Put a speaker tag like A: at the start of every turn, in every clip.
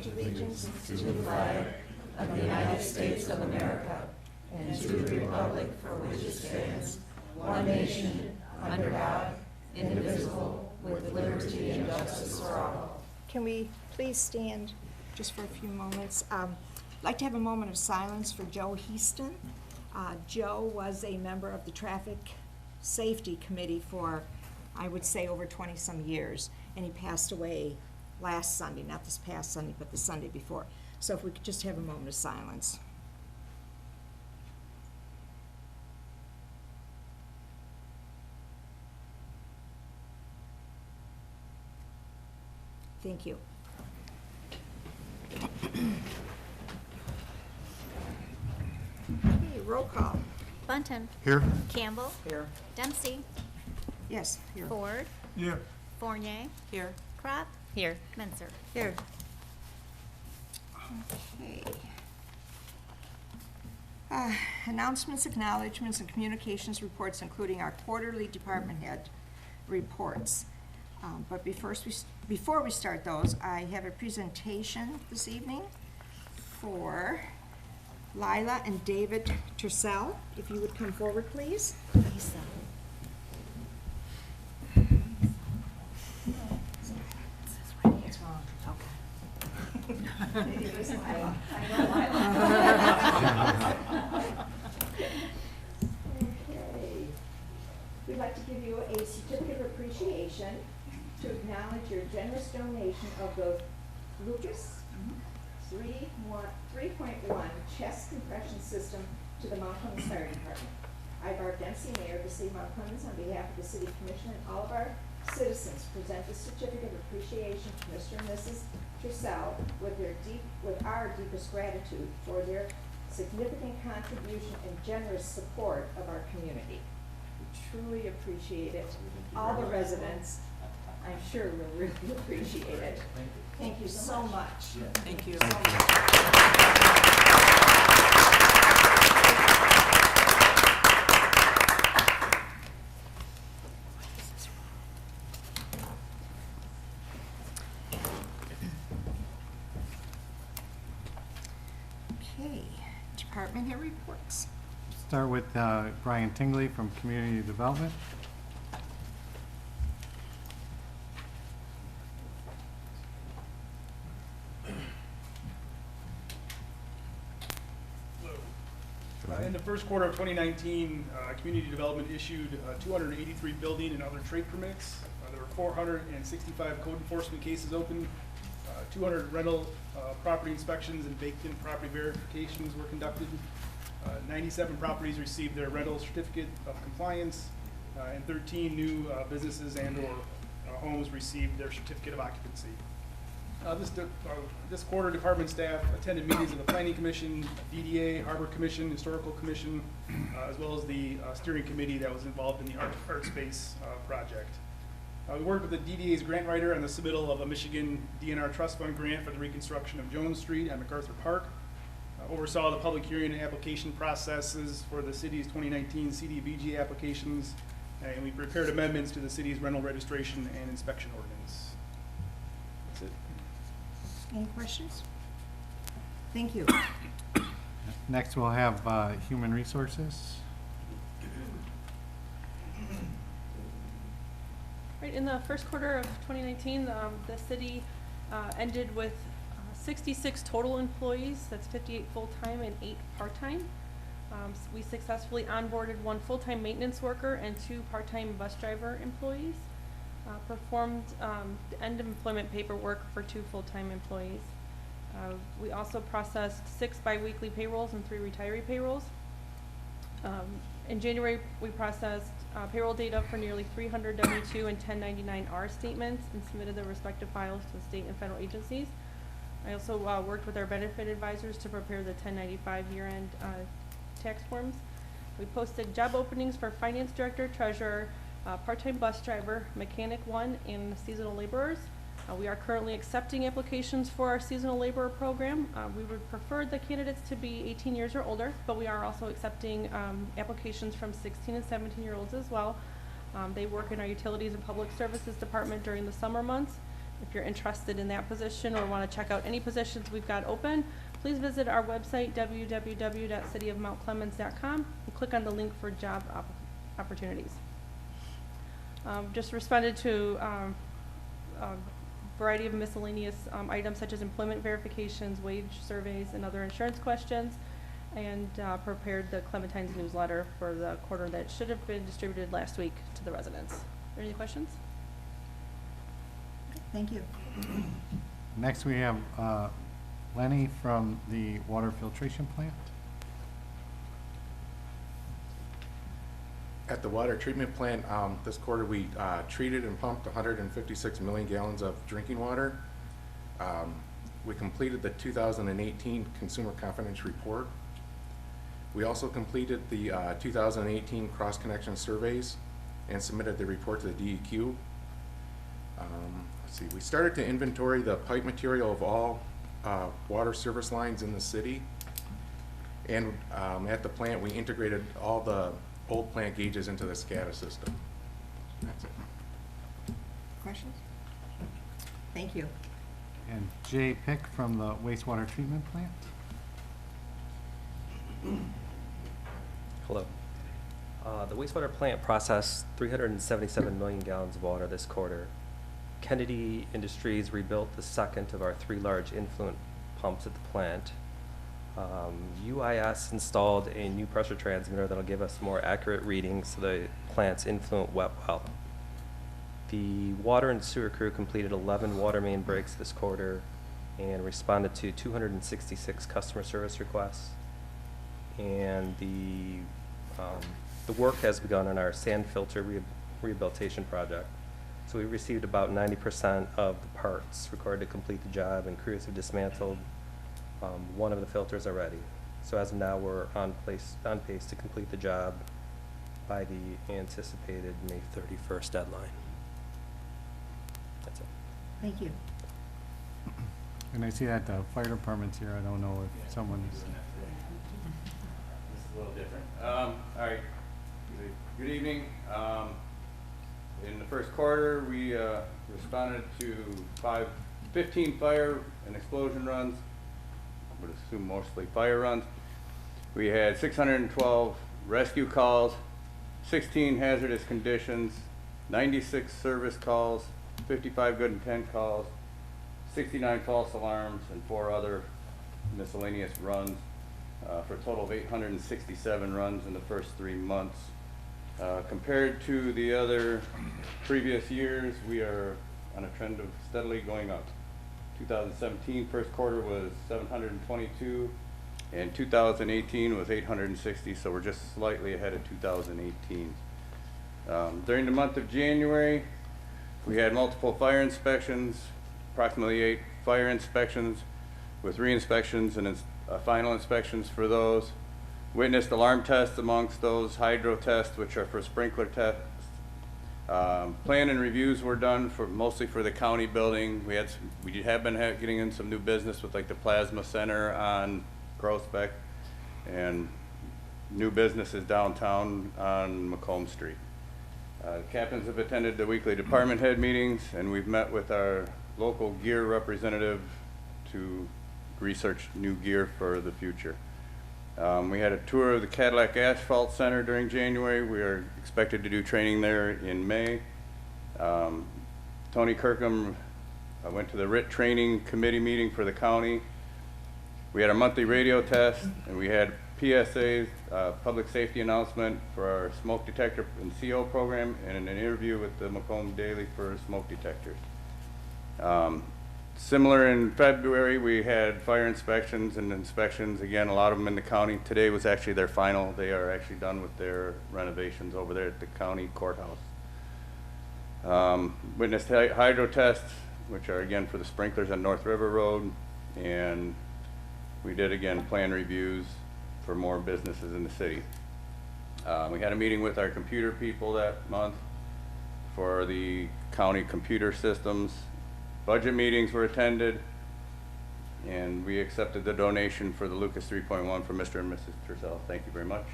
A: pledge allegiance to the flag of the United States of America and to the republic for which it stands, one nation, under God, indivisible, with liberty and justice for all.
B: Can we please stand just for a few moments? I'd like to have a moment of silence for Joe Heaston. Joe was a member of the Traffic Safety Committee for, I would say, over 20-some years, and he passed away last Sunday, not this past Sunday, but the Sunday before. So if we could just have a moment of silence. Thank you. Okay, roll call.
C: Bunton.
D: Here.
C: Campbell.
D: Here.
C: Dempsey.
B: Yes, here.
C: Ford.
D: Here.
C: Fournier.
A: Here.
C: Crop. Here. Menzer.
A: Here.
B: Okay. Announcements, acknowledgements, and communications reports, including our quarterly department head reports. But before we start those, I have a presentation this evening for Lila and David Tercel. If you would come forward, please.
C: Lisa.
B: What's wrong? Okay. It is Lila. Okay. We'd like to give you a certificate of appreciation to acknowledge your generous donation of the Lucas 3.1 chest compression system to the Mount Clemens Fire Department. I, Barb Dempsey, Mayor of the City of Mount Clemens, on behalf of the City Commission and all of our citizens, present this certificate of appreciation to Mr. and Mrs. Tercel with our deepest gratitude for their significant contribution and generous support of our community. We truly appreciate it. All the residents, I'm sure, will really appreciate it. Thank you so much.
A: Thank you.
B: Okay, department head reports.
D: Start with Brian Tingley from Community Development.
E: In the first quarter of 2019, Community Development issued 283 building and other trade permits. There were 465 code enforcement cases open, 200 rental property inspections and vacant property verifications were conducted. 97 properties received their rental certificate of compliance, and 13 new businesses and/or homes received their certificate of occupancy. This quarter, department staff attended meetings of the Planning Commission, DDA, Harbor Commission, Historical Commission, as well as the steering committee that was involved in the Art Space project. We worked with the DDA's grant writer on the submittal of a Michigan DNR Trust Fund grant for the reconstruction of Jones Street and MacArthur Park. Oversaw the public hearing and application processes for the city's 2019 CDBG applications, and we prepared amendments to the city's rental registration and inspection ordinance. That's it.
B: Any questions? Thank you.
D: Next, we'll have Human Resources.
F: Right, in the first quarter of 2019, the city ended with 66 total employees. That's 58 full-time and 8 part-time. We successfully onboarded 1 full-time maintenance worker and 2 part-time bus driver employees. Performed end of employment paperwork for 2 full-time employees. We also processed 6 biweekly payrolls and 3 retiree payrolls. In January, we processed payroll data for nearly 300 W-2 and 1099-R statements and submitted their respective files to state and federal agencies. I also worked with our benefit advisors to prepare the 1095 year-end tax forms. We posted job openings for finance director, treasurer, part-time bus driver, mechanic 1, and seasonal laborers. We are currently accepting applications for our seasonal laborer program. We would prefer the candidates to be 18 years or older, but we are also accepting applications from 16 and 17-year-olds as well. They work in our utilities and public services department during the summer months, If you're interested in that position or want to check out any positions we've got open, please visit our website, www.cityofmountclemens.com, and click on the link for job opportunities. Just responded to a variety of miscellaneous items such as employment verifications, wage surveys, and other insurance questions, and prepared the Clementine's newsletter for the quarter that should have been distributed last week to the residents. Are there any questions?
A: Thank you.
D: Next, we have Lenny from the water filtration plant.
G: At the water treatment plant, this quarter we treated and pumped 156 million gallons of drinking water. We completed the 2018 Consumer Confidence Report. We also completed the 2018 cross-connection surveys and submitted the report to the DEQ. Let's see, we started to inventory the pipe material of all water service lines in the city. And at the plant, we integrated all the old plant gauges into the SCADA system. That's it.
A: Questions? Thank you.
D: And Jay Pick from the wastewater treatment plant.
H: Hello. The wastewater plant processed 377 million gallons of water this quarter. Kennedy Industries rebuilt the second of our 3 large influent pumps at the plant. UIS installed a new pressure transmitter that'll give us more accurate readings to the plant's influent wet well. The water and sewer crew completed 11 water main breaks this quarter and responded to 266 customer service requests. And the work has begun on our sand filter rehabilitation project. So we received about 90% of the parts required to complete the job, and crews have dismantled one of the filters already. So as of now, we're on pace to complete the job by the anticipated May 31st deadline. That's it.
A: Thank you.
D: And I see that the fire department's here. I don't know if someone's.
I: This is a little different. All right. Good evening. In the first quarter, we responded to 15 fire and explosion runs. I would assume mostly fire runs. We had 612 rescue calls, 16 hazardous conditions, 96 service calls, 55 good intent calls, 69 false alarms, and 4 other miscellaneous runs, for a total of 867 runs in the first 3 months. Compared to the other previous years, we are on a trend of steadily going up. 2017 first quarter was 722, and 2018 was 860, so we're just slightly ahead of 2018. During the month of January, we had multiple fire inspections, approximately 8 fire inspections with re-inspections and final inspections for those. Witnessed alarm tests amongst those, hydro tests, which are for sprinkler tests. Plan and reviews were done mostly for the county building. We have been getting in some new business with like the Plasma Center on Groesbeck and new businesses downtown on Macomb Street. Captains have attended the weekly department head meetings, and we've met with our local gear representative to research new gear for the future. We had a tour of the Cadillac Asphalt Center during January. We are expected to do training there in May. Tony Kirkham went to the RIT training committee meeting for the county. We had a monthly radio test, and we had PSA's public safety announcement for our smoke detector and CO program, and an interview with the Macomb Daily for smoke detectors. Similar in February, we had fire inspections and inspections, again, a lot of them in the county. Today was actually their final. They are actually done with their renovations over there at the county courthouse. Witnessed hydro tests, which are again for the sprinklers on North River Road, and we did again plan reviews for more businesses in the city. We had a meeting with our computer people that month for the county computer systems. Budget meetings were attended, and we accepted the donation for the Lucas 3.1 for Mr. and Mrs. Tercel. Thank you very much.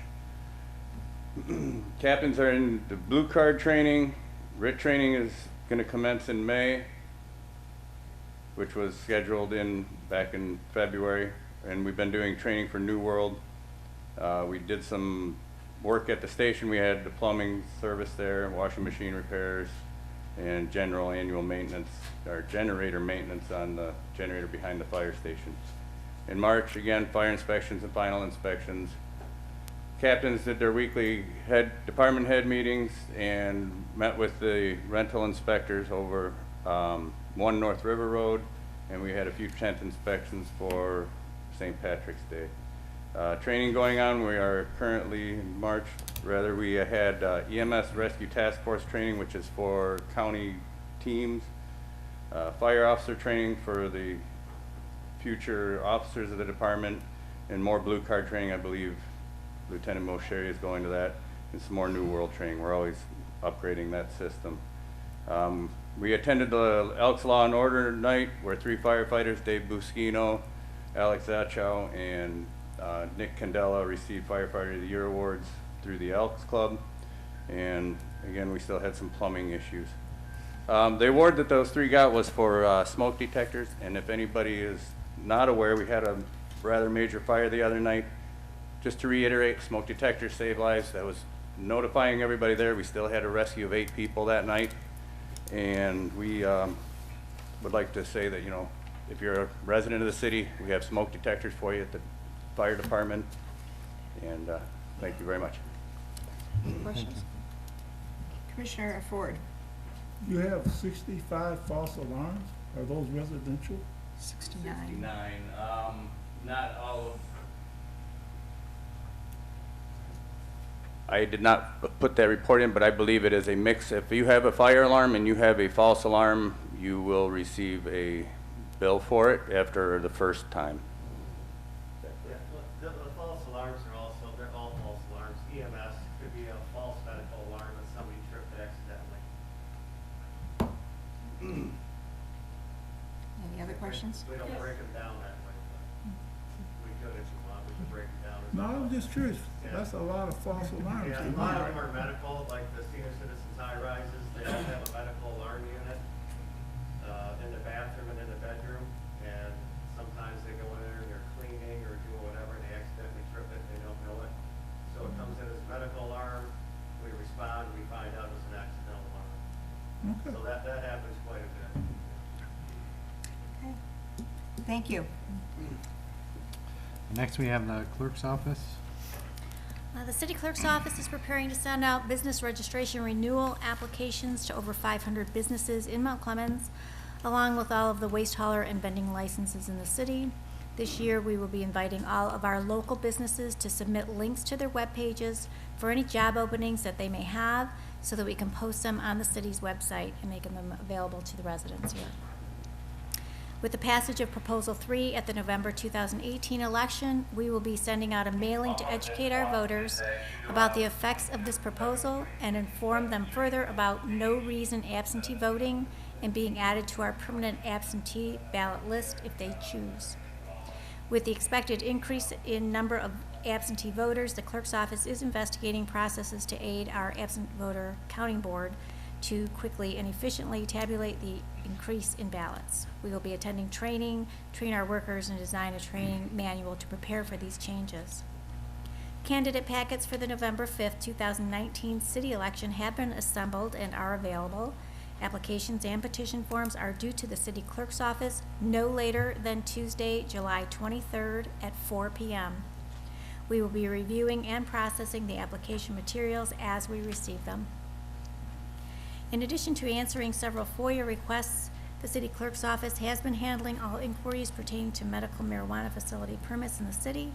I: Captains are in the blue card training. RIT training is going to commence in May. which was scheduled back in February, and we've been doing training for New World. We did some work at the station. We had the plumbing service there, washing machine repairs, and general annual maintenance, or generator maintenance on the generator behind the fire station. In March, again, fire inspections and final inspections. Captains did their weekly department head meetings and met with the rental inspectors over 1 North River Road, and we had a few tent inspections for St. Patrick's Day. Training going on. We are currently in March, we had EMS Rescue Task Force training, which is for county teams, fire officer training for the future officers of the department, and more blue card training. I believe Lieutenant Mosheri is going to that, and some more New World training. We're always upgrading that system. We attended the Elks Law and Order night, where 3 firefighters, Dave Busquino, Alex Zachow, and Nick Candela received Firefighter of the Year awards through the Elks Club. And again, we still had some plumbing issues. The award that those 3 got was for smoke detectors, and if anybody is not aware, we had a rather major fire the other night. Just to reiterate, smoke detectors save lives. That was notifying everybody there. We still had a rescue of 8 people that night. And we would like to say that, you know, if you're a resident of the city, we have smoke detectors for you at the fire department. And thank you very much.
A: Questions? Commissioner Ford.
J: You have 65 false alarms. Are those residential?
A: 69.
I: 69, not all of. I did not put that report in, but I believe it is a mix. If you have a fire alarm and you have a false alarm, you will receive a bill for it after the first time.
K: Yeah, the false alarms are also, they're all false alarms. EMS could be a false medical alarm that somebody tripped accidentally.
A: Any other questions?
K: We don't break them down that way, but we could if you want, we could break them down.
J: No, I'm just curious. That's a lot of false alarms.
K: Yeah, a lot of them are medical, like the senior citizens high rises, they all have a medical alarm unit in the bathroom and in the bedroom, and sometimes they go in there and they're cleaning or doing whatever, and they accidentally trip it, they don't know it. So it comes in as a medical alarm, we respond, we find out it's an accidental alarm.
J: Okay.
K: So that happens quite a bit.
A: Okay. Thank you.
D: Next, we have the clerk's office.
C: The city clerk's office is preparing to send out business registration renewal applications to over 500 businesses in Mount Clemens, along with all of the waste hauler and vending licenses in the city. This year, we will be inviting all of our local businesses to submit links to their web pages for any job openings that they may have, so that we can post them on the city's website and make them available to the residents here. With the passage of Proposal 3 at the November 2018 election, we will be sending out a mailing to educate our voters about the effects of this proposal and inform them further about no reason absentee voting and being added to our permanent absentee ballot list if they choose. With the expected increase in number of absentee voters, the clerk's office is investigating processes to aid our absent voter counting board to quickly and efficiently tabulate the increase in ballots. We will be attending training, train our workers, and design a training manual to prepare for these changes. Candidate packets for the November 5th, 2019 city election have been assembled and are available. Applications and petition forms are due to the city clerk's office no later than Tuesday, July 23rd at 4 p.m. We will be reviewing and processing the application materials as we receive them. In addition to answering several FOIA requests, the city clerk's office has been handling all inquiries pertaining to medical marijuana facility permits in the city,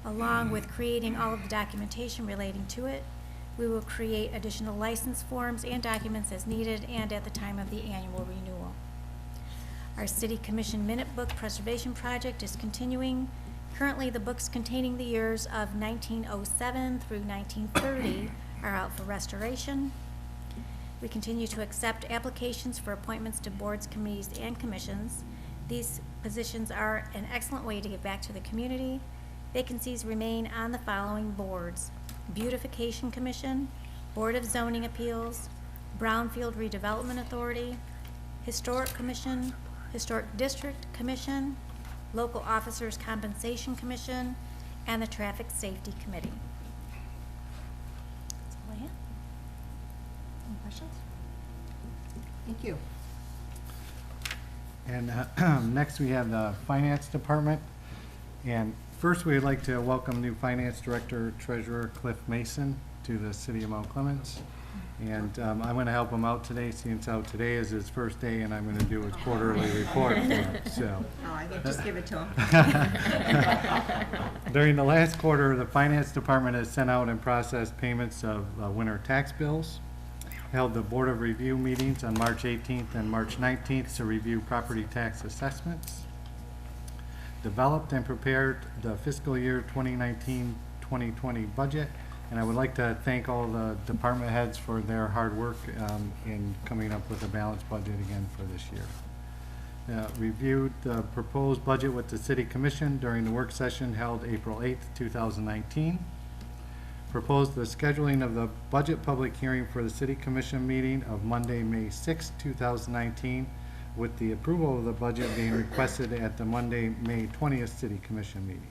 C: along with creating all of the documentation relating to it. We will create additional license forms and documents as needed and at the time of the annual renewal. Our City Commission Minute Book Preservation Project is continuing. Currently, the books containing the years of 1907 through 1930 are out for restoration. We continue to accept applications for appointments to boards, committees, and commissions. These positions are an excellent way to give back to the community. Vacancies remain on the following boards: Beautification Commission, Board of Zoning Appeals, Brownfield Redevelopment Authority, Historic Commission, Historic District Commission, Local Officers Compensation Commission, and the Traffic Safety Committee. That's all I have. Any questions?
A: Thank you.
D: And next, we have the Finance Department. And first, we'd like to welcome new Finance Director, Treasurer Cliff Mason to the City of Mount Clemens. And I'm going to help him out today, since today is his first day, and I'm going to do his quarterly report for him, so.
A: Oh, I can just give it to him.
D: During the last quarter, the Finance Department has sent out and processed payments of winter tax bills, held the Board of Review meetings on March 18th and March 19th to review property tax assessments, developed and prepared the fiscal year 2019-2020 budget, and I would like to thank all the department heads for their hard work in coming up with a balanced budget again for this year. Reviewed the proposed budget with the City Commission during the work session held April 8th, 2019. Proposed the scheduling of the budget public hearing for the City Commission meeting of Monday, May 6th, 2019, with the approval of the budget being requested at the Monday, May 20th City Commission meeting.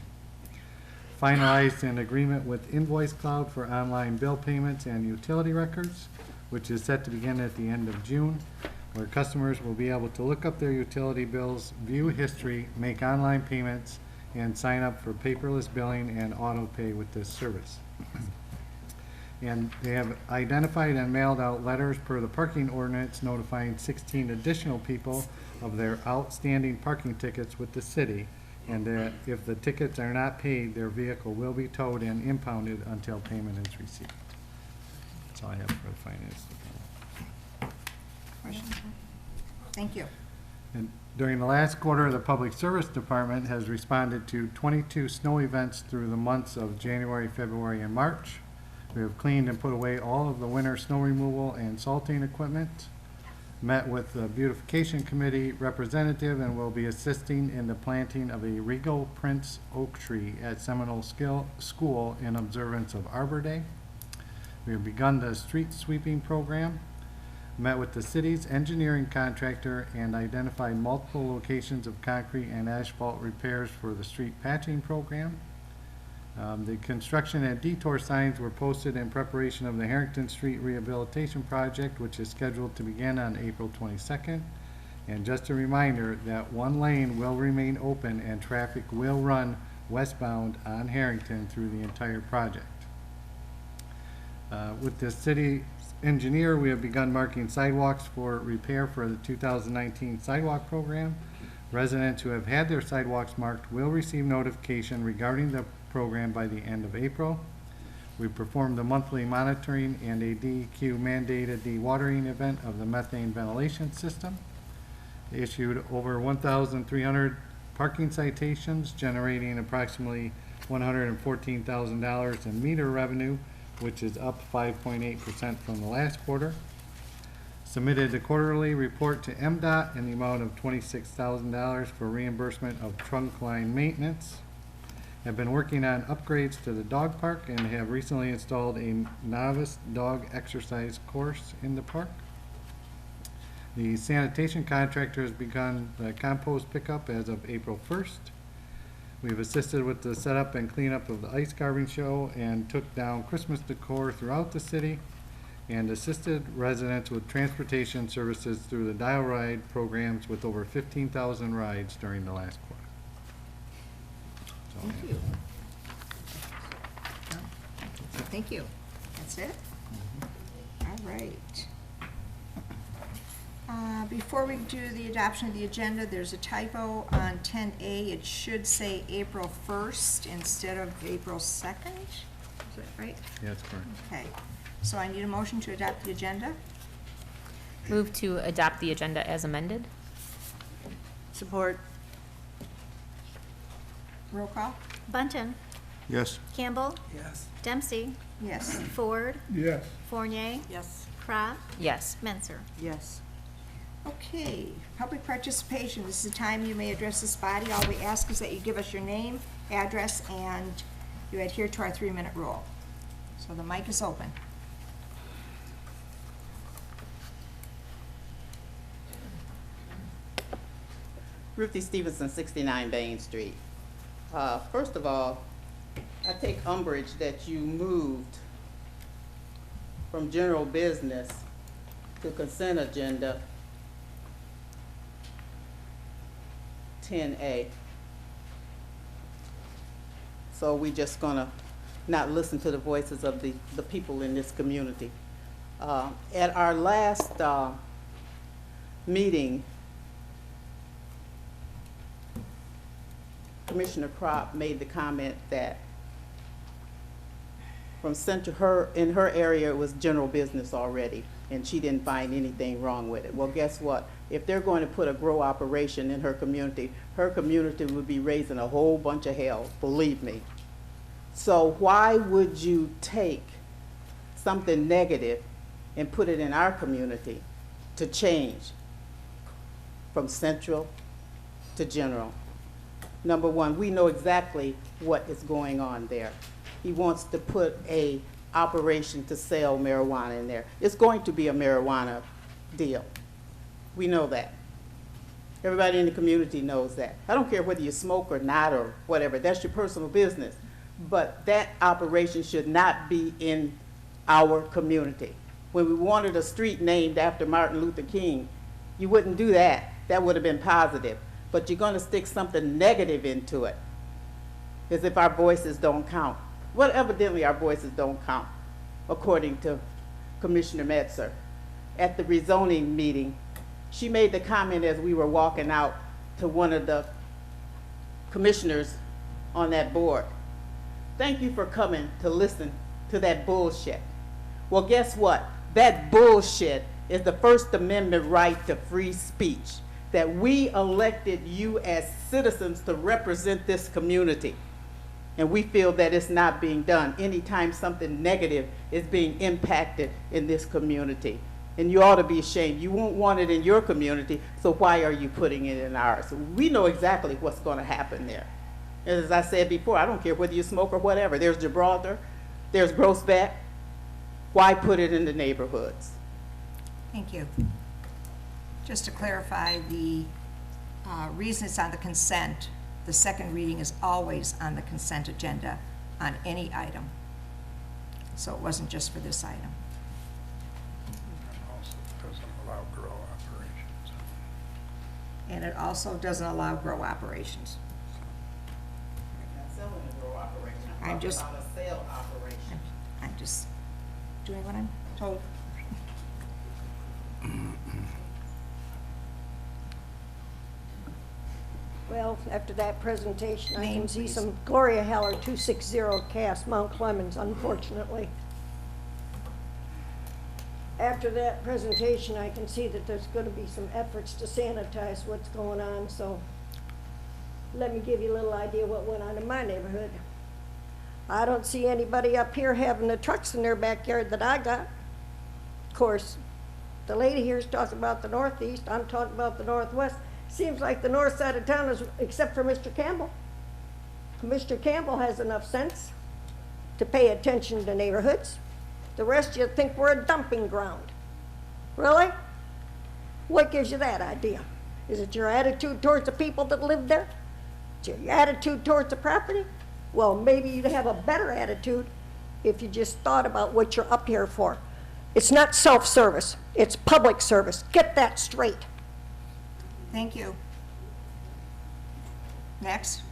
D: Finalized an agreement with Invoice Cloud for online bill payments and utility records, which is set to begin at the end of June, where customers will be able to look up their utility bills, view history, make online payments, and sign up for paperless billing and auto pay with this service. And they have identified and mailed out letters per the parking ordinance notifying 16 additional people of their outstanding parking tickets with the city, and that if the tickets are not paid, their vehicle will be towed and impounded until payment is received. That's all I have for the Finance Department.
A: Questions? Thank you.
D: And during the last quarter, the Public Service Department has responded to 22 snow events through the months of January, February, and March. We have cleaned and put away all of the winter snow removal and salting equipment, met with the Beautification Committee representative, and will be assisting in the planting of a Regal Prince oak tree at Seminole School in observance of Arbor Day. We have begun the street sweeping program, met with the city's engineering contractor, and identified multiple locations of concrete and asphalt repairs for the street patching program. The construction and detour signs were posted in preparation of the Harrington Street Rehabilitation Project, which is scheduled to begin on April 22nd. And just a reminder that one lane will remain open and traffic will run westbound on Harrington through the entire project. With the city engineer, we have begun marking sidewalks for repair for the 2019 sidewalk program. Residents who have had their sidewalks marked will receive notification regarding the program by the end of April. We performed the monthly monitoring and a DEQ mandated dewatering event of the methane ventilation system. Issued over 1,300 parking citations, generating approximately $114,000 in meter revenue, which is up 5.8% from the last quarter. Submitted the quarterly report to MDOT in the amount of $26,000 for reimbursement of trunk line maintenance. Have been working on upgrades to the dog park and have recently installed a novice dog exercise course in the park. The sanitation contractor has begun the compost pickup as of April 1st. We've assisted with the setup and cleanup of the ice carving show and took down Christmas decor throughout the city, and assisted residents with transportation services through the Dial Ride programs with over 15,000 rides during the last quarter.
A: Thank you. Thank you. That's it? All right. Before we do the adoption of the agenda, there's a typo on 10A. It should say April 1st instead of April 2nd. Is that right?
D: Yeah, that's correct.
A: Okay. So I need a motion to adopt the agenda.
L: Move to adopt the agenda as amended.
A: Support. Roll call?
C: Bunton,
J: Yes.
C: Campbell,
J: Yes.
C: Dempsey,
A: Yes.
C: Ford,
J: Yes.
C: Fournier,
A: Yes.
C: Crop,
L: Yes.
C: Menser.
A: Yes. Okay, public participation. This is the time you may address this body. All we ask is that you give us your name, address, and you adhere to our 3-minute rule. So the mic is open.
M: Ruthie Stevenson, 69 Bain Street. First of all, I take umbrage that you moved from general business to consent agenda 10A. So we just gonna not listen to the voices of the people in this community. At our last meeting, Commissioner Crop made the comment that from in her area, it was general business already, and she didn't find anything wrong with it. Well, guess what? If they're going to put a grow operation in her community would be raising a whole bunch of hell, believe me. So why would you take something negative and put it in our community to change from central to general? Number one, we know exactly what is going on there. He wants to put a operation to sell marijuana in there. It's going to be a marijuana deal. We know that. Everybody in the community knows that. I don't care whether you smoke or not or whatever, that's your personal business. But that operation should not be in our community. When we wanted a street named after Martin Luther King, you wouldn't do that. That would have been positive. But you're gonna stick something negative into it, as if our voices don't count. Well, evidently our voices don't count, according to Commissioner Metzer. At the rezoning meeting, she made the comment as we were walking out to one of the commissioners on that board. Thank you for coming to listen to that bullshit. Well, guess what? That bullshit is the First Amendment right to free speech, that we elected you as citizens to represent this community. And we feel that it's not being done anytime something negative is being impacted in this community. And you ought to be ashamed. You won't want it in your community, so why are you putting it in ours? We know exactly what's going to happen there. As I said before, I don't care whether you smoke or whatever. There's Gibraltar, there's Groesbeck. Why put it in the neighborhoods?
A: Thank you. Just to clarify, the reason it's on the consent, the second reading is always on the consent agenda on any item. So it wasn't just for this item. And it also doesn't allow grow operations.
M: Not selling a grow operation.
A: I'm
M: talking
A: just-
M: about a sale operation.
A: I'm just doing what I'm told.
N: Well, after that presentation, I
A: Name,
N: can see
A: please.
N: some Gloria Heller 260 Cass, Mount Clemens, unfortunately. After that presentation, I can see that there's gonna be some efforts to sanitize what's going on, so let me give you a little idea what went on in my neighborhood. I don't see anybody up here having the trucks in their backyard that I got. Of course, the lady here's talking about the northeast, I'm talking about the northwest. Seems like the north side of town is, except for Mr. Campbell. Mr. Campbell has enough sense to pay attention to neighborhoods. The rest of you think we're a dumping ground. Really? What gives you that idea? Is it your attitude towards the people that live there? Is it your attitude towards the property? Well, maybe you'd have a better attitude if you just thought about what you're up here for. It's not self-service, it's public service. Get that straight.
A: Thank you. Next.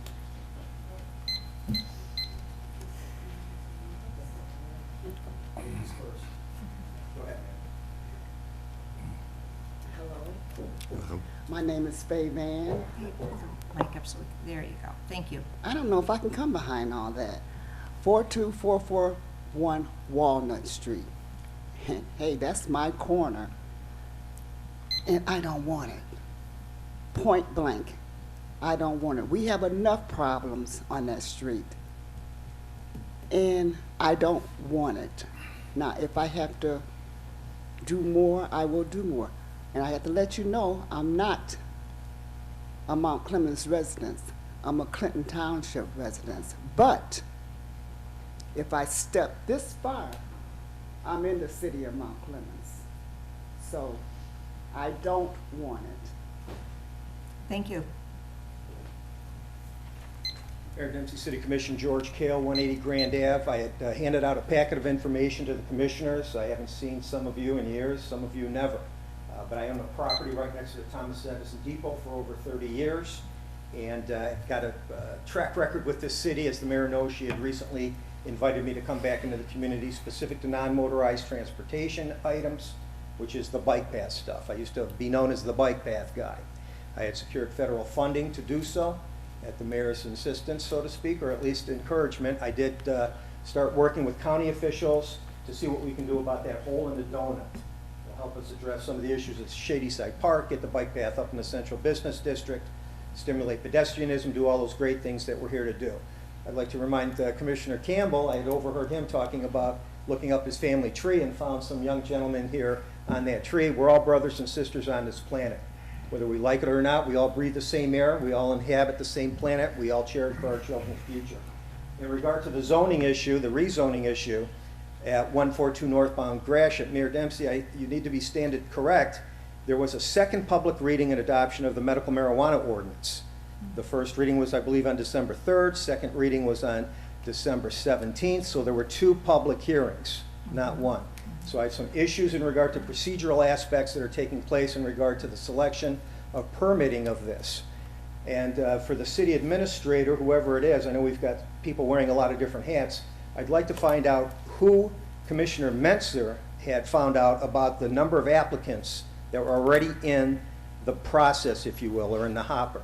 O: My name is Faye Van.
A: Hey, pull the mic up so there you go. Thank you.
O: I don't know if I can come behind all that. 42441 Walnut Street. Hey, that's my corner. And I don't want it. Point blank. I don't want it. We have enough problems on that street. And I don't want it. Now, if I have to do more, I will do more. And I have to let you know, I'm not a Mount Clemens resident. I'm a Clinton Township resident. But if I step this far, I'm in the city of Mount Clemens. So I don't want it.
A: Thank you.
P: Mayor Dempsey City Commission, George Kale, 180 Grand Ave. I had handed out a packet of information to the commissioners. I haven't seen some of you in years, some of you never. But I own a property right next to the Thomas Edison Depot for over 30 years. And I've got a track record with this city. As the mayor knows, she had recently invited me to come back into the community specific to non-motorized transportation items, which is the bike path stuff. I used to be known as the bike path guy. I had secured federal funding to do so at the mayor's insistence, so to speak, or at least encouragement. I did start working with county officials to see what we can do about that hole in the donut. It'll help us address some of the issues at Shady Side Park, get the bike path up in the central business district, stimulate pedestrianism, do all those great things that we're here to do. I'd like to remind Commissioner Campbell, I had overheard him talking about looking up his family tree and found some young gentlemen here on that tree. We're all brothers and sisters on this planet. Whether we like it or not, we all breathe the same air, we all inhabit the same planet, we all cherish for our children's future. In regard to the zoning issue, the rezoning issue at 142 northbound Gratiot, Mayor Dempsey, you need to be standard correct. There was a second public reading and adoption of the medical marijuana ordinance. The first reading was, I believe, on December 3rd. Second reading was on December 17th. So there were 2 public hearings, not 1. So I have some issues in regard to procedural aspects that are taking place in regard to the selection of permitting of this. And for the city administrator, whoever it is, I know we've got people wearing a lot of different hats, I'd like to find out who Commissioner Mentzer had found out about the number of applicants that were already in the process, if you will, or in the hopper.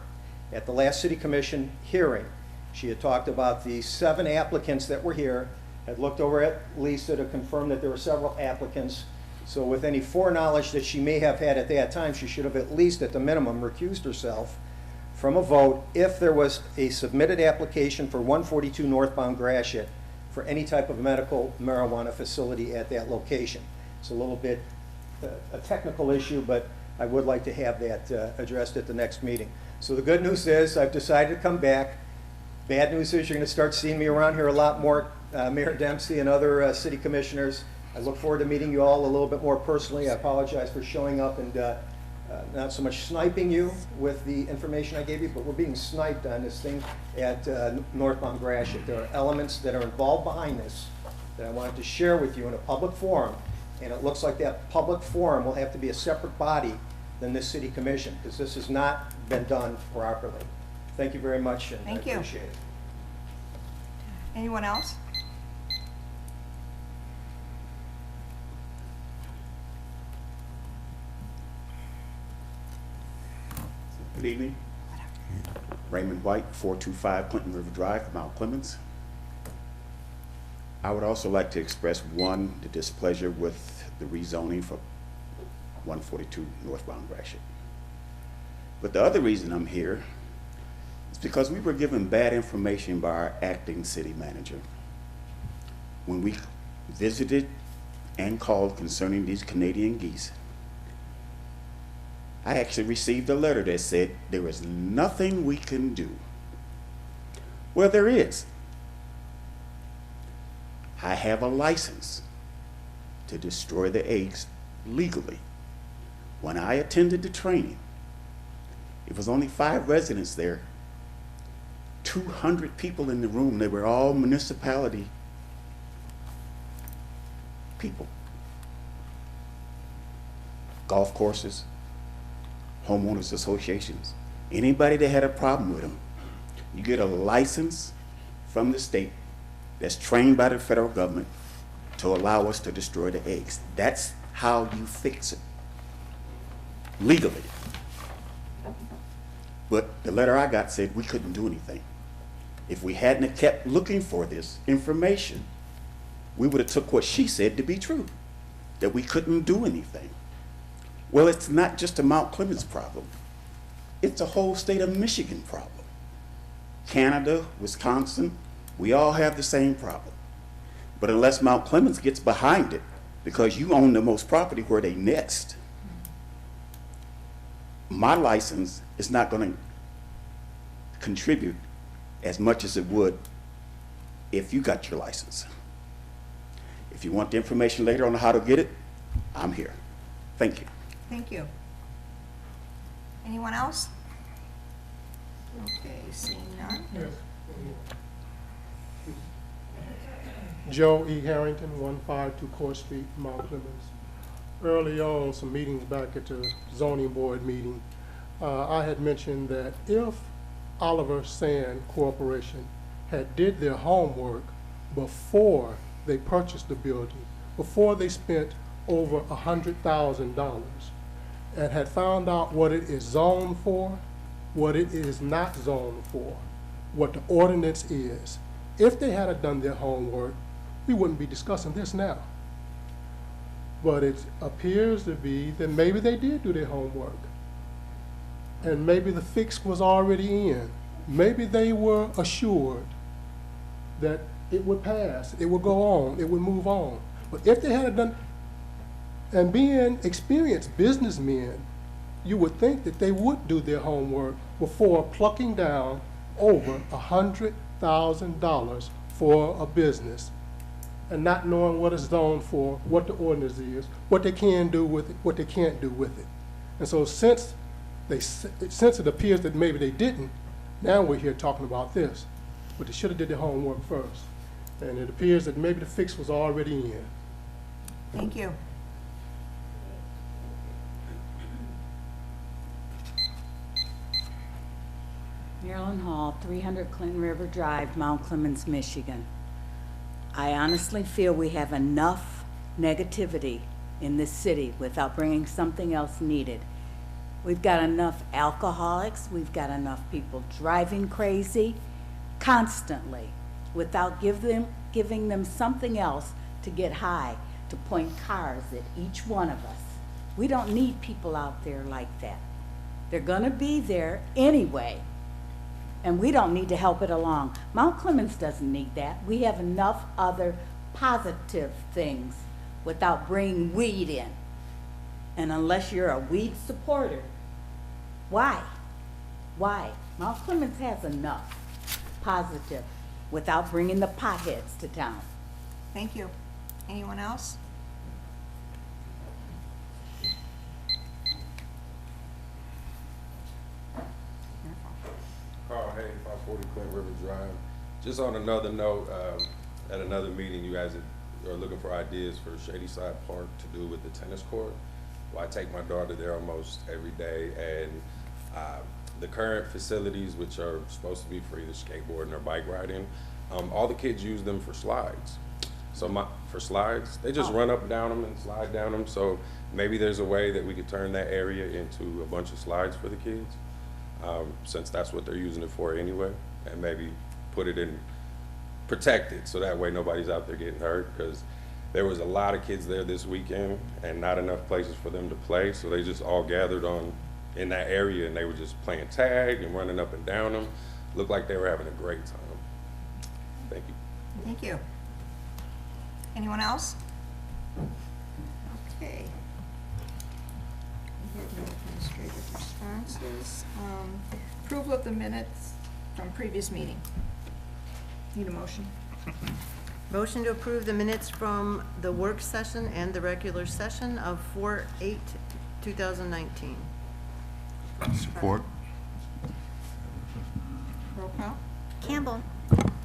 P: At the last City Commission hearing, she had talked about the 7 applicants that were here, had looked over at Lisa to confirm that there were several applicants. So with any foreknowledge that she may have had at that time, she should have at least, at the minimum, recused herself from a vote if there was a submitted application for 142 northbound Gratiot for any type of medical marijuana facility at that location. It's a little bit a technical issue, but I would like to have that addressed at the next meeting. So the good news is I've decided to come back. Bad news is you're going to start seeing me around here a lot more, Mayor Dempsey and other city commissioners. I look forward to meeting you all a little bit more personally. I apologize for showing up and not so much sniping you with the information I gave you, but we're being sniped on this thing at northbound Gratiot. There are elements that are involved behind this that I wanted to share with you in a public forum, and it looks like that public forum will have to be a separate body than this city commission, because this has not been done properly. Thank you very much, and
A: Thank
P: I
A: you.
P: appreciate it.
A: Anyone else?
Q: Good evening. Raymond White, 425 Clinton River Drive, Mount Clemens. I would also like to express, one, the displeasure with the rezoning for 142 northbound Gratiot. But the other reason I'm here is because we were given bad information by our acting city manager when we visited and called concerning these Canadian geese. I actually received a letter that said there is nothing we can do. Well, there is. I have a license to destroy the eggs legally. When I attended the training, it was only 5 residents there, 200 people in the room. They were all municipality people. Golf courses, homeowners associations, anybody that had a problem with them. You get a license from the state that's trained by the federal government to allow us to destroy the eggs. That's how you fix it, legally. But the letter I got said we couldn't do anything. If we hadn't have kept looking for this information, we would have took what she said to be true, that we couldn't do anything. Well, it's not just a Mount Clemens problem. It's a whole state of Michigan problem. Canada, Wisconsin, we all have the same problem. But unless Mount Clemens gets behind it, because you own the most property where they nest, my license is not going to contribute as much as it would if you got your license. If you want the information later on how to get it, I'm here. Thank you.
A: Thank you. Anyone else? Okay, seeing none.
J: Yes.
R: Joe E. Harrington, 152 Court Street, Mount Clemens. Early on, some meetings back at the zoning board meeting, I had mentioned that if Oliver Sand Corporation had did their homework before they purchased the building, before they spent over $100,000, and had found out what it is zoned for, what it is not zoned for, what the ordinance is, if they had done their homework, we wouldn't be discussing this now. But it appears to be that maybe they did do their homework. And maybe the fix was already in. Maybe they were assured that it would pass, it would go on, it would move on. But if they had done, and being experienced businessmen, you would think that they would do their homework before plucking down over $100,000 for a business and not knowing what it's zoned for, what the ordinance is, what they can do with it, what they can't do with it. And so since it appears that maybe they didn't, now we're here talking about this. But they should have did their homework first. And it appears that maybe the fix was already in.
A: Thank you.
S: Marilyn Hall, 300 Clinton River Drive, Mount Clemens, Michigan. I honestly feel we have enough negativity in this city without bringing something else needed. We've got enough alcoholics, we've got enough people driving crazy constantly without giving them something else to get high, to point cars at each one of us. We don't need people out there like that. They're gonna be there anyway, and we don't need to help it along. Mount Clemens doesn't need that. We have enough other positive things without bringing weed in. And unless you're a weed supporter, why? Why? Mount Clemens has enough positive without bringing the potheads to town.
A: Thank you. Anyone else?
T: Carl Hayes, 540 Clinton River Drive. Just on another note, at another meeting, you guys are looking for ideas for Shady Side Park to do with the tennis court. Well, I take my daughter there almost every day, and the current facilities, which are supposed to be for either skateboarding or bike riding, all the kids use them for slides. So for slides, they just run up and down them and slide down them. So maybe there's a way that we could turn that area into a bunch of slides for the kids, since that's what they're using it for anyway, and maybe put it in protected so that way nobody's out there getting hurt, because there was a lot of kids there this weekend and not enough places for them to play, so they just all gathered in that area and they were just playing tag and running up and down them. Looked like they were having a great time. Thank you.
A: Thank you. Anyone else? Okay. We have no administrative responses. Approval of the minutes from previous meeting. Need a motion?
U: Motion to approve the minutes from the work session and the regular session of 4/8/2019.
V: Support.
A: Roll call?
C: Campbell.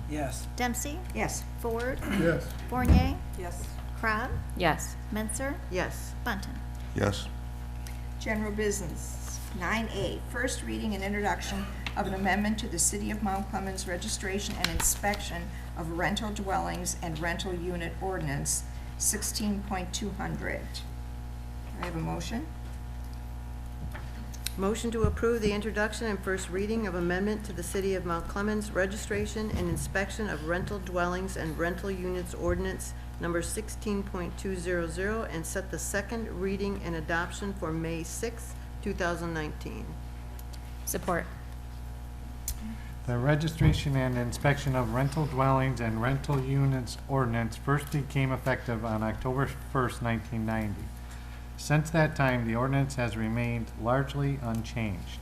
V: Yes.
C: Dempsey.
A: Yes.
C: Ford.
R: Yes.
C: Fournier.
A: Yes.
C: Crab.
L: Yes.
C: Menser.
U: Yes.
C: Bunton.
V: Yes.
A: General business, 9A, first reading and introduction of an amendment to the City of Mount Clemens registration and inspection of rental dwellings and rental unit ordinance, 16.200. I have a motion.
U: Motion to approve the introduction and first reading of amendment to the City of Mount Clemens registration and inspection of rental dwellings and rental units ordinance number 16.200 and set the second reading and adoption for May 6, 2019.
L: Support.
D: The registration and inspection of rental dwellings and rental units ordinance first became effective on October 1st, 1990. Since that time, the ordinance has remained largely unchanged.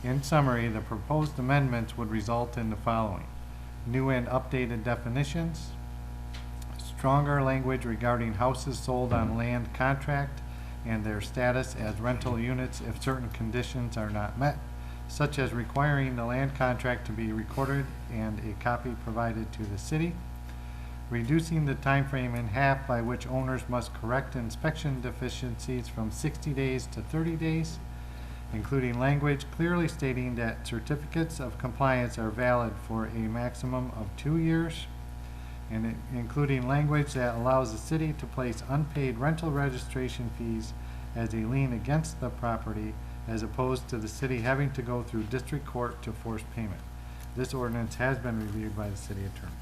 D: In summary, the proposed amendments would result in the following: new and updated definitions, stronger language regarding houses sold on land contract and their status as rental units if certain conditions are not met, such as requiring the land contract to be recorded and a copy provided to the city, reducing the time frame in half by which owners must correct inspection deficiencies from 60 days to 30 days, including language clearly stating that certificates of compliance are valid for a maximum of 2 years, and including language that allows the city to place unpaid rental registration fees as a lien against the property, as opposed to the city having to go through district court to force payment. This ordinance has been reviewed by the city attorney.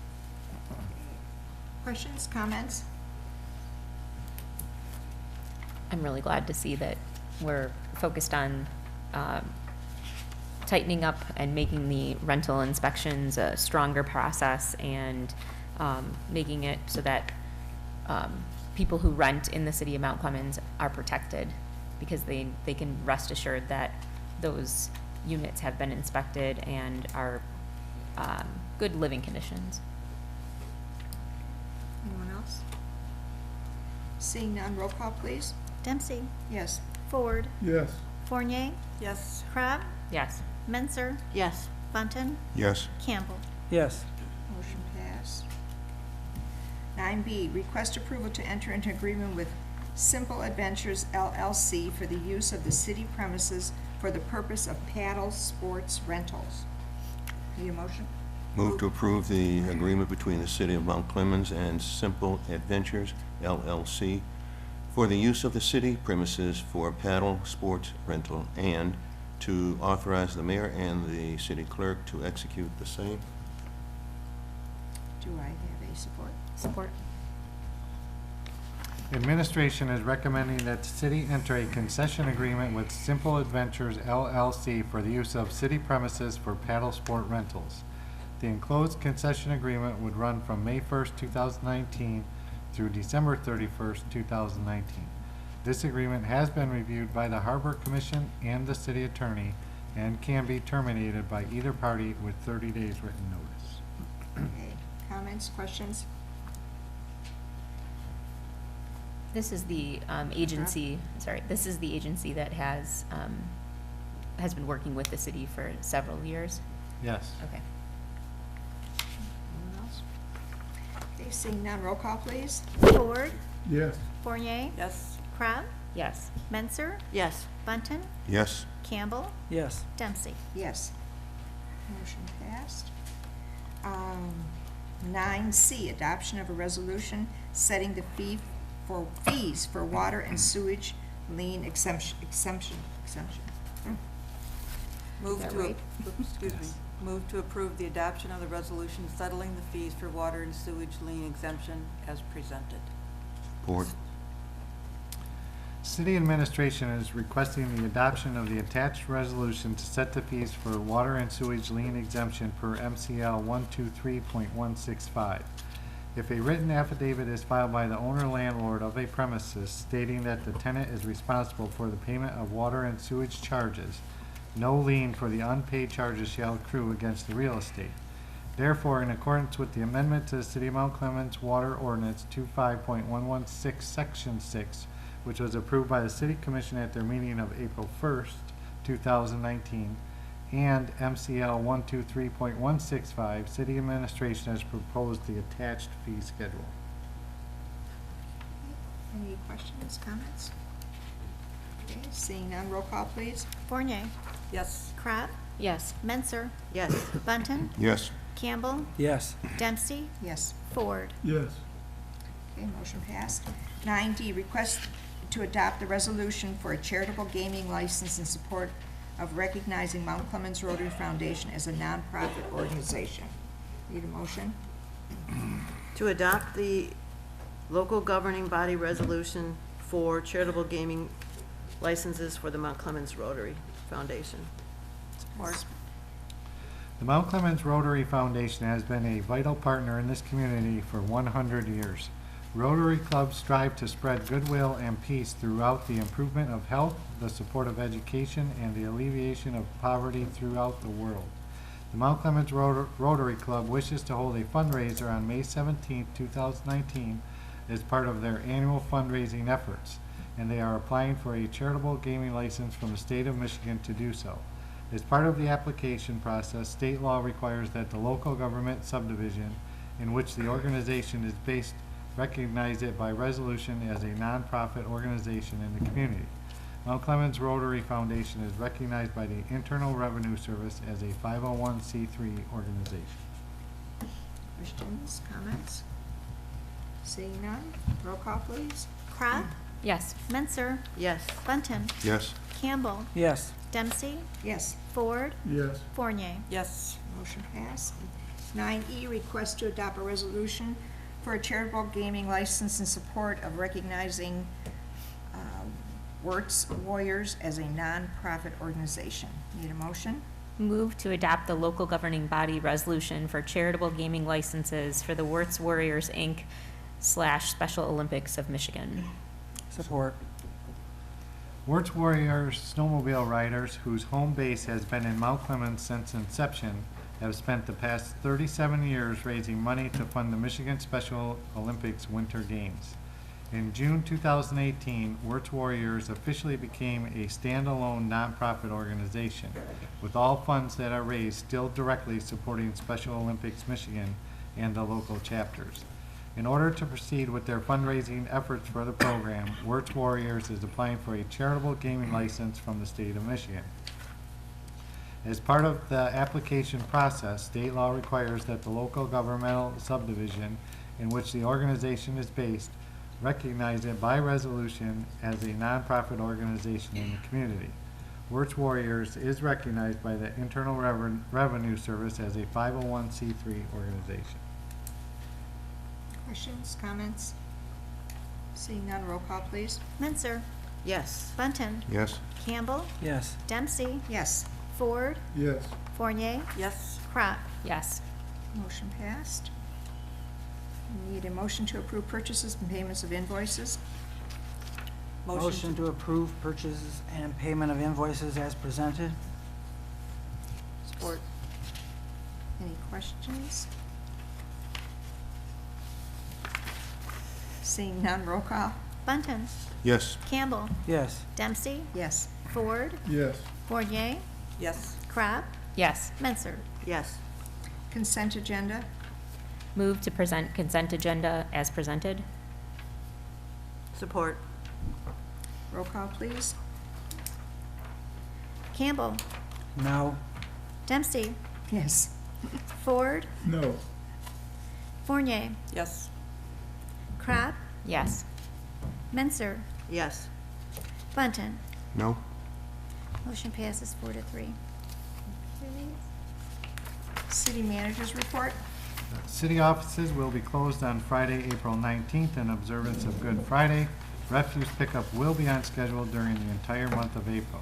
A: Questions, comments?
L: I'm really glad to see that we're focused on tightening up and making the rental inspections a stronger process, and making it so that people who rent in the city of Mount Clemens are protected, because they can rest assured that those units have been inspected and are good living conditions.
A: Anyone else? Seeing none, roll call, please.
C: Dempsey.
A: Yes.
C: Ford.
J: Yes.
C: Fournier.
A: Yes.
C: Crab.
L: Yes.
C: Menser.
A: Yes.
C: Bunton.
V: Yes.
C: Campbell.
P: Yes.
A: Motion passed. 9B, request approval to enter into agreement with Simple Adventures LLC for the use of the city premises for the purpose of paddle sports rentals. Need a motion?
V: Move to approve the agreement between the City of Mount Clemens and Simple Adventures LLC for the use of the city premises for paddle sports rental, and to authorize the mayor and the city clerk to execute the same.
A: Do I have a support?
L: Support.
D: Administration is recommending that the city enter a concession agreement with Simple Adventures LLC for the use of city premises for paddle sport rentals. The enclosed concession agreement would run from May 1st, 2019 through December 31st, 2019. This agreement has been reviewed by the Harbor Commission and the city attorney, and can be terminated by either party with 30 days written notice.
A: Okay, comments, questions?
L: This is the agency, this is the agency that has been working with the city for several years.
D: Yes.
L: Okay.
A: Anyone else? Okay, seeing none, roll call, please.
C: Ford.
J: Yes.
C: Fournier.
A: Yes.
C: Crab.
L: Yes.
C: Menser.
A: Yes.
C: Bunton.
V: Yes.
C: Campbell.
P: Yes.
C: Dempsey.
A: Yes. Motion passed. 9C, adoption of a resolution setting the fees for water and sewage lien exemption.
B: Move
A: Is that
B: to,
A: right?
B: excuse me, move to approve the adoption of the resolution settling the fees for water and sewage lien exemption as presented.
V: Support.
D: City administration is requesting the adoption of the attached resolution to set the fees for water and sewage lien exemption per MCL 123.165. If a written affidavit is filed by the owner landlord of a premises stating that the tenant is responsible for the payment of water and sewage charges, no lien for the unpaid charges shall accrue against the real estate. Therefore, in accordance with the amendment to the City of Mount Clemens Water Ordinance 25.116, Section 6, which was approved by the City Commission at their meeting of April 1st, 2019, and MCL 123.165, City Administration has proposed the attached fee schedule.
A: Any questions, comments? Okay, seeing none, roll call, please.
C: Fournier.
B: Yes.
C: Crab.
L: Yes.
C: Menser.
A: Yes.
C: Bunton.
V: Yes.
C: Campbell.
P: Yes.
C: Dempsey.
A: Yes.
C: Ford.
J: Yes.
A: Okay, motion passed. 9D, request to adopt the resolution for a charitable gaming license in support of recognizing Mount Clemens Rotary Foundation as a nonprofit organization. Need a motion? To adopt the local governing body resolution for charitable gaming licenses for the Mount Clemens Rotary Foundation. Support.
D: The Mount Clemens Rotary Foundation has been a vital partner in this community for 100 years. Rotary clubs strive to spread goodwill and peace throughout the improvement of health, the support of education, and the alleviation of poverty throughout the world. The Mount Clemens Rotary Club wishes to hold a fundraiser on May 17, 2019 as part of their annual fundraising efforts, and they are applying for a charitable gaming license from the state of Michigan to do so. As part of the application process, state law requires that the local government subdivision in which the organization is based recognize it by resolution as a nonprofit organization in the community. Mount Clemens Rotary Foundation is recognized by the Internal Revenue Service as a 501c3 organization.
A: Questions, comments? Seeing none, roll call please.
C: Crop?
L: Yes.
C: Menser?
U: Yes.
C: Bunting?
V: Yes.
C: Campbell?
R: Yes.
C: Dempsey?
A: Yes.
C: Ford?
J: Yes.
C: Fournier?
B: Yes.
A: Motion passed. 9E, request to adopt a resolution for a charitable gaming license in support of recognizing Wirtz Warriors as a nonprofit organization. Need a motion?
L: Move to adopt the local governing body resolution for charitable gaming licenses for the Wirtz Warriors, Inc. / Special Olympics of Michigan.
R: Support.
D: Wirtz Warriors snowmobile riders, whose home base has been in Mount Clemens since inception, have spent the past 37 years raising money to fund the Michigan Special Olympics Winter Games. In June 2018, Wirtz Warriors officially became a standalone nonprofit organization, with all funds that are raised still directly supporting Special Olympics Michigan and the local chapters. In order to proceed with their fundraising efforts for the program, Wirtz Warriors is applying for a charitable gaming license from the state of Michigan. As part of the application process, state law requires that the local governmental subdivision in which the organization is based recognize it by resolution as a nonprofit organization in the community. Wirtz Warriors is recognized by the Internal Revenue Service as a 501c3 organization.
A: Questions, comments? Seeing none, roll call please.
C: Menser?
U: Yes.
C: Bunting?
V: Yes.
C: Campbell?
R: Yes.
C: Dempsey?
A: Yes.
C: Ford?
J: Yes.
C: Fournier?
B: Yes.
C: Crop?
L: Yes.
A: Motion passed. Need a motion to approve purchases and payments of invoices.
B: Motion
R: to approve purchases and payment of invoices as presented.
A: Support. Any questions? Seeing none, roll call.
C: Bunting?
V: Yes.
C: Campbell?
R: Yes.
C: Dempsey?
A: Yes.
C: Ford?
J: Yes.
C: Fournier?
B: Yes.
C: Crop?
L: Yes.
C: Menser?
U: Yes.
A: Consent agenda.
L: Move to present consent agenda as presented.
U: Support.
A: Roll call please.
C: Campbell?
R: No.
C: Dempsey?
A: Yes.
C: Ford?
J: No.
C: Fournier?
B: Yes.
C: Crop?
L: Yes.
C: Menser?
U: Yes.
C: Bunting?
V: No.
C: Motion passes 4-3.
A: City managers report.
D: City offices will be closed on Friday, April 19th in observance of Good Friday. Refuse pickup will be on schedule during the entire month of April.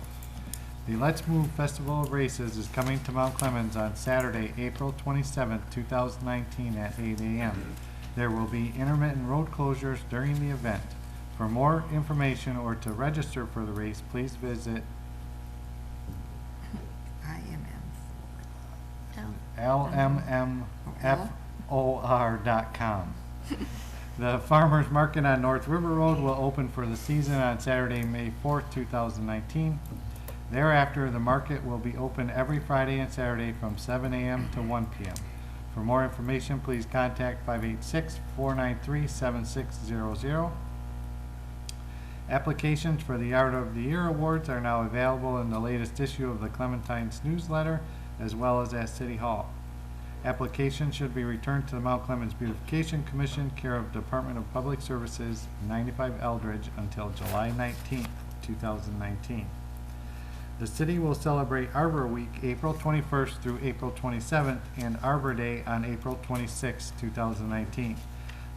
D: The Let's Move Festival of Races is coming to Mount Clemens on Saturday, April 27th, 2019 at 8 a.m. There will be intermittent road closures during the event. For more information or to register for the race, please visit lmmfor.com. The Farmers Market on North River Road will open for the season on Saturday, May 4th, 2019. Thereafter, the market will be open every Friday and Saturday from 7 a.m. to 1 p.m. For more information, please contact 586-493-7600. Applications for the Yard of the Year Awards are now available in the latest issue of the Clementines newsletter, as well as at City Hall. Applications should be returned to the Mount Clemens Beautification Commission, care of Department of Public Services, 95 Eldridge, until July 19th, 2019. The city will celebrate Arbor Week April 21st through April 27th and Arbor Day on April 26, 2019.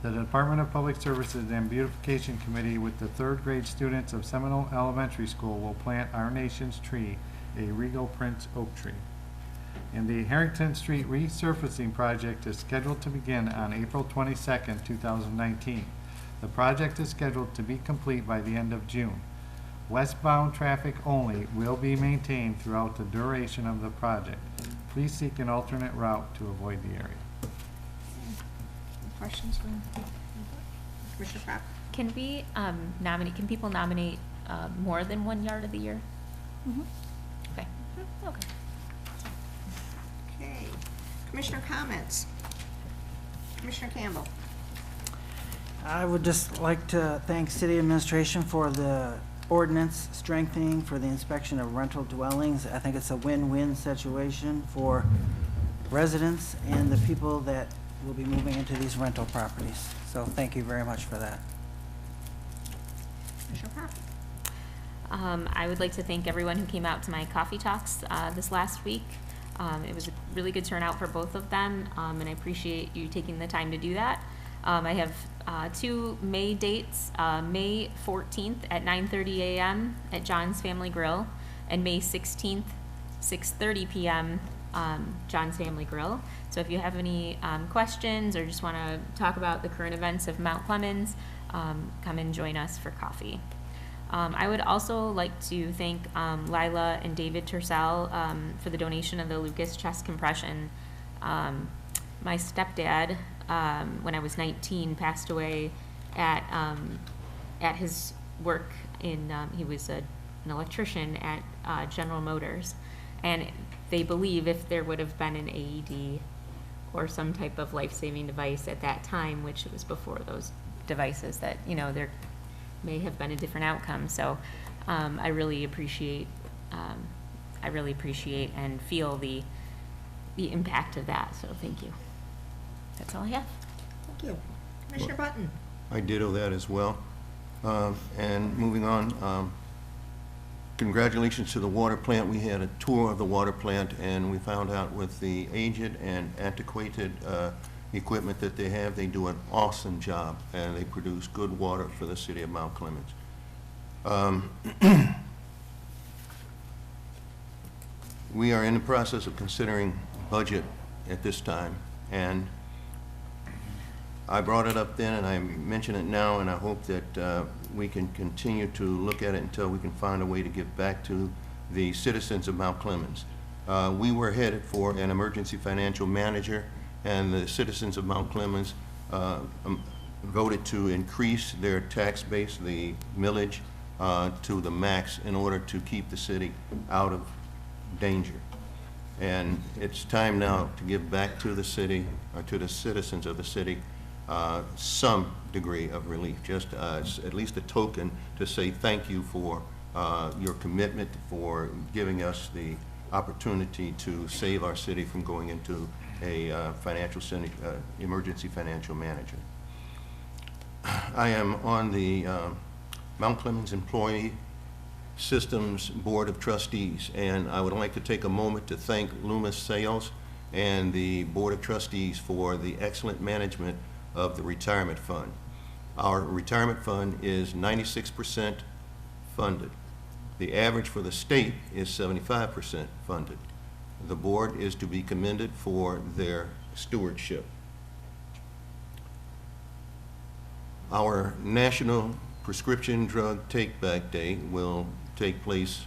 D: The Department of Public Services and Beautification Committee with the third grade students of Seminole Elementary School will plant our nation's tree, a Regal Prince oak tree. And the Harrington Street resurfacing project is scheduled to begin on April 22nd, 2019. The project is scheduled to be complete by the end of June. Westbound traffic only will be maintained throughout the duration of the project. Please seek an alternate route to avoid the area.
A: Questions from Commissioner Pop?
L: Can we nominate, can people nominate more than 1 yard of the year?
C: Mhm.
L: Okay. Okay.
A: Commissioner comments? Commissioner Campbell?
E: I would just like to thank city administration for the ordinance strengthening for the inspection of rental dwellings. I think it's a win-win situation for residents and the people that will be moving into these rental properties. So thank you very much for that.
A: Commissioner Parker?
L: I would like to thank everyone who came out to my coffee talks this last week. It was a really good turnout for both of them, and I appreciate you taking the time to do that. I have 2 May dates, May 14th at 9:30 a.m. at John's Family Grill, and May 16th, 6:30 p.m. John's Family Grill. So if you have any questions or just want to talk about the current events of Mount Clemens, come and join us for coffee. I would also like to thank Lila and David Tercel for the donation of the Lucas chest compression. My stepdad, when I was 19, passed away at his work in, he was an electrician at General Motors. And they believe if there would have been an AED or some type of life-saving device at that time, which was before those devices, that, you know, there may have been a different outcome. So I really appreciate and feel the impact of that. So thank you. That's all I have.
A: Thank you. Commissioner Button?
V: I ditto that as well. And moving on, congratulations to the water plant. We had a tour of the water plant, and we found out with the aged and antiquated equipment that they have, they do an awesome job, and they produce good water for the city of Mount Clemens. We are in the process of considering budget at this time, and I brought it up then and I mention it now, and I hope that we can continue to look at it until we can find a way to give back to the citizens of Mount Clemens. We were headed for an emergency financial manager, and the citizens of Mount Clemens voted to increase their tax base, the millage, to the max in order to keep the city out of danger. And it's time now to give back to the city, or to the citizens of the city, some degree of relief, just at least a token to say thank you for your commitment, for giving us the opportunity to save our city from going into a emergency financial manager. I am on the Mount Clemens Employee Systems Board of Trustees, and I would like to take a moment to thank Loomis Sales and the Board of Trustees for the excellent management of the retirement fund. Our retirement fund is 96% funded. The average for the state is 75% funded. The board is to be commended for their stewardship. Our National Prescription Drug Take-Back Day will take place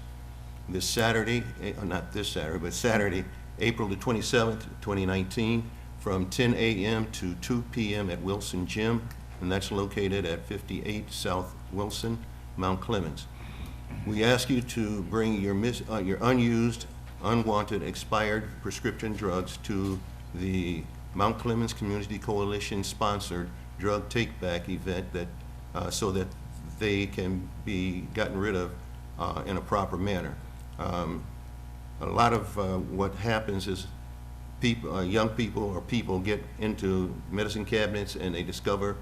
V: this Saturday, not this Saturday, but Saturday, April the 27th, 2019, from 10 a.m. to 2 p.m. at Wilson Gym, and that's located at 58 South Wilson, Mount Clemens. We ask you to bring your unused, unwanted, expired prescription drugs to the Mount Clemens Community Coalition-sponsored drug take-back event so that they can be gotten rid of in a proper manner. A lot of what happens is people, young people or people get into medicine cabinets and they discover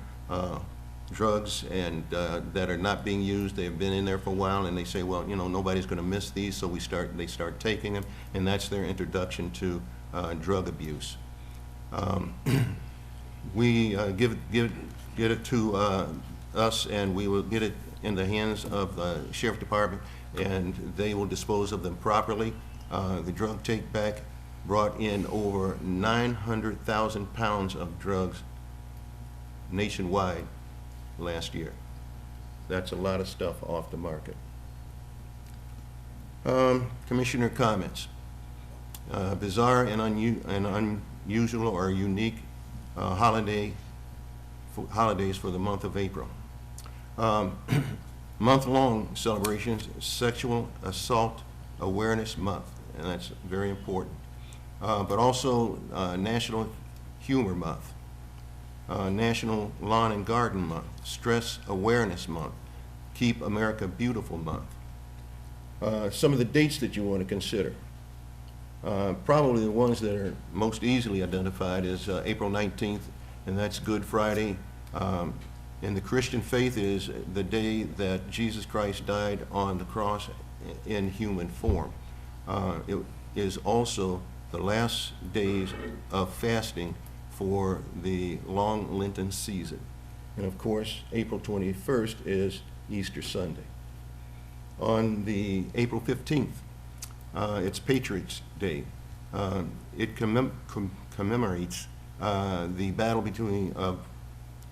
V: drugs and that are not being used. They've been in there for a while, and they say, well, you know, nobody's going to miss these, so they start taking them, and that's their introduction to drug abuse. We get it to us, and we will get it in the hands of the Sheriff Department, and they will dispose of them properly. The drug take-back brought in over 900,000 pounds of drugs nationwide last year. That's a lot of stuff off the market. Commissioner comments. Bizarre and unusual or unique holidays for the month of April. Month-long celebrations, Sexual Assault Awareness Month, and that's very important. but also National Humor Month, National Lawn and Garden Month, Stress Awareness Month, Keep America Beautiful Month. Some of the dates that you want to consider. Probably the ones that are most easily identified is April 19th, and that's Good Friday. In the Christian faith is the day that Jesus Christ died on the cross in human form. It is also the last days of fasting for the long Lenten season. And of course, April 21st is Easter Sunday. On the April 15th, it's Patriots' Day. It commemorates the battle between, let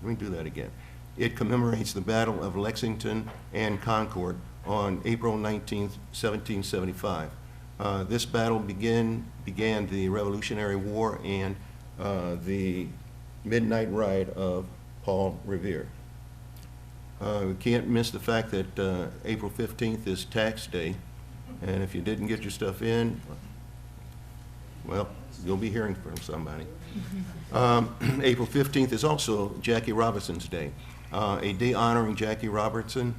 V: me do that again. It commemorates the Battle of Lexington and Concord on April 19th, 1775. This battle began the Revolutionary War and the Midnight Ride of Paul Revere. We can't miss the fact that April 15th is tax day, and if you didn't get your stuff in, well, you'll be hearing from somebody. April 15th is also Jackie Robinson's Day, a day honoring Jackie Robinson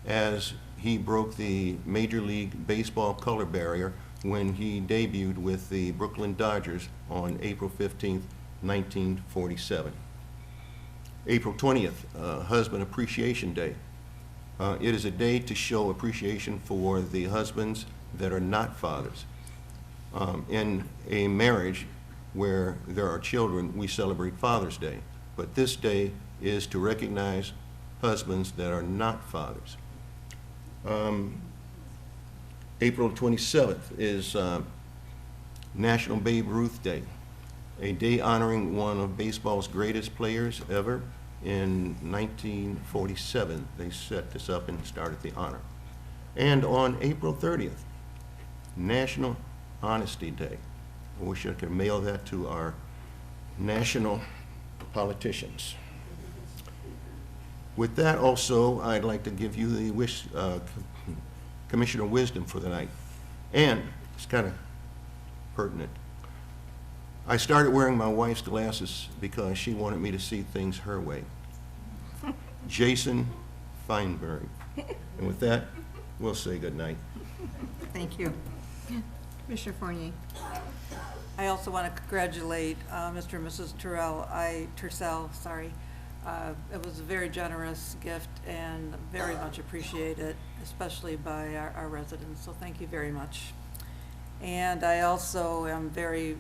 V: as he broke the Major League Baseball color barrier when he debuted with the Brooklyn Dodgers on April 15th, 1947. April 20th, Husband Appreciation Day. It is a day to show appreciation for the husbands that are not fathers. In a marriage where there are children, we celebrate Father's Day, but this day is to recognize husbands that are not fathers. April 27th is National Babe Ruth Day, a day honoring one of baseball's greatest players ever. In 1947, they set this up and started the honor. And on April 30th, National Honesty Day. I wish I could mail that to our national politicians. With that also, I'd like to give you the Commissioner Wisdom for the night. And it's kind of pertinent. I started wearing my wife's glasses because she wanted me to see things her way. Jason Feinberg. And with that, we'll say good night.
U: Thank you. Commissioner Fournier.
B: I also want to congratulate Mr. and Mrs. Tercel. It was a very generous gift and very much appreciated, especially by our residents, so thank you very much. And I also am very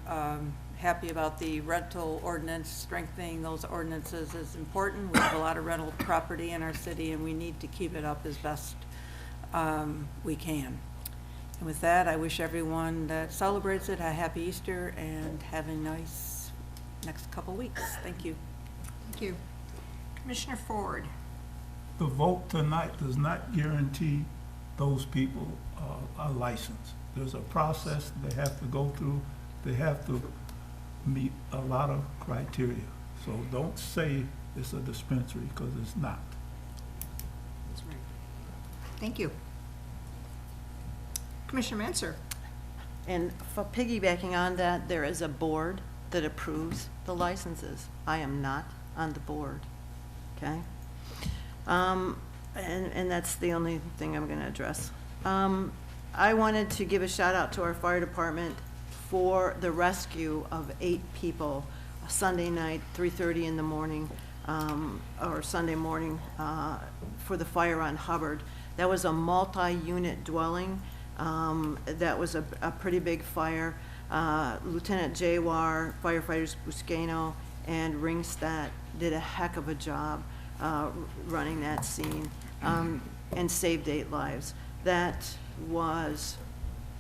B: happy about the rental ordinance. Strengthening those ordinances is important. We have a lot of rental property in our city, and we need to keep it up as best we can. And with that, I wish everyone that celebrates it a happy Easter and have a nice next couple weeks. Thank you.
U: Thank you. Commissioner Ford.
J: The vote tonight does not guarantee those people a license. There's a process they have to go through. They have to meet a lot of criteria. So don't say it's a dispensary, because it's not.
U: That's right. Thank you. Commissioner Manser. And for piggybacking on that, there is a board that approves the licenses. I am not on the board, okay? And that's the only thing I'm gonna address. I wanted to give a shout out to our fire department for the rescue of 8 people Sunday night, 3:30 in the morning, or Sunday morning, for the fire on Hubbard. That was a multi-unit dwelling. That was a pretty big fire. Lieutenant Jawar, firefighters Buscano and Ringstadt did a heck of a job running that scene, and saved 8 lives. That was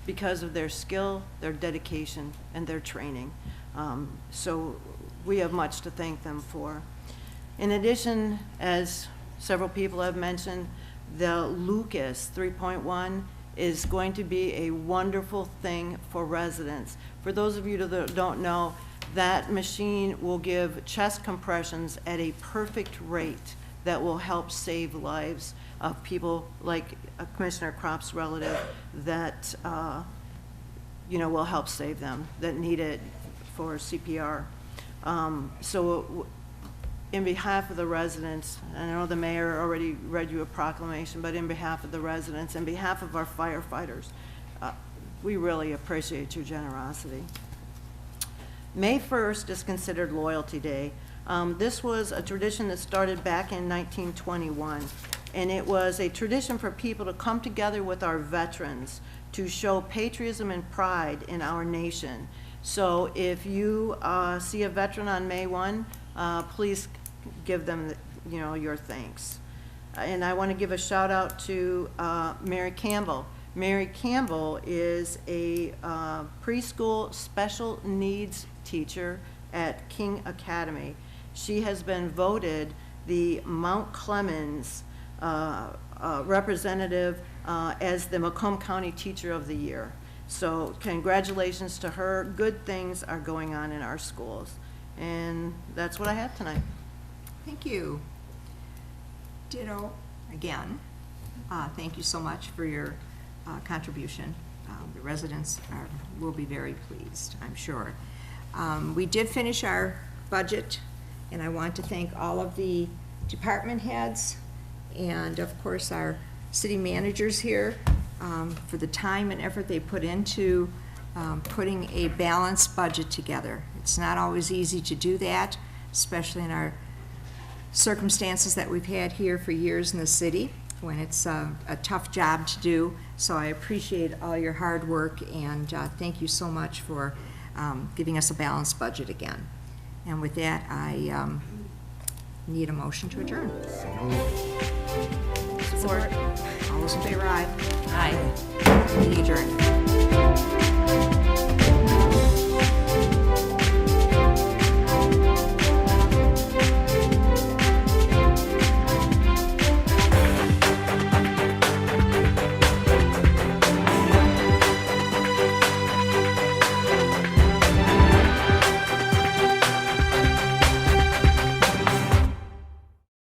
U: because of their skill, their dedication, and their training. So we have much to thank them for. In addition, as several people have mentioned, the Lucas 3.1 is going to be a wonderful thing for residents. For those of you that don't know, that machine will give chest compressions at a perfect rate that will help save lives of people like Commissioner Kropp's relative that will help save them that need it for CPR. So in behalf of the residents, I know the mayor already read you a proclamation, but in behalf of the residents, in behalf of our firefighters, we really appreciate your generosity. May 1st is considered Loyalty Day. This was a tradition that started back in 1921, and it was a tradition for people to come together with our veterans to show patriotism and pride in our nation. So if you see a veteran on May 1, please give them, your thanks. And I want to give a shout out to Mary Campbell. Mary Campbell is a preschool special needs teacher at King Academy. She has been voted the Mount Clemens representative as the Macomb County Teacher of the Year. So congratulations to her. Good things are going on in our schools. And that's what I have tonight.
A: Thank you. Ditto again. Thank you so much for your contribution. The residents will be very pleased, I'm sure. We did finish our budget, and I want to thank all of the department heads and, of course, our city managers here for the time and effort they put into putting a balanced budget together. It's not always easy to do that, especially in our circumstances that we've had here for years in the city, when it's a tough job to do. So I appreciate all your hard work, and thank you so much for giving us a balanced budget again. And with that, I need a motion to adjourn. Support. All those in favor, aye. Aye. Meeting adjourned.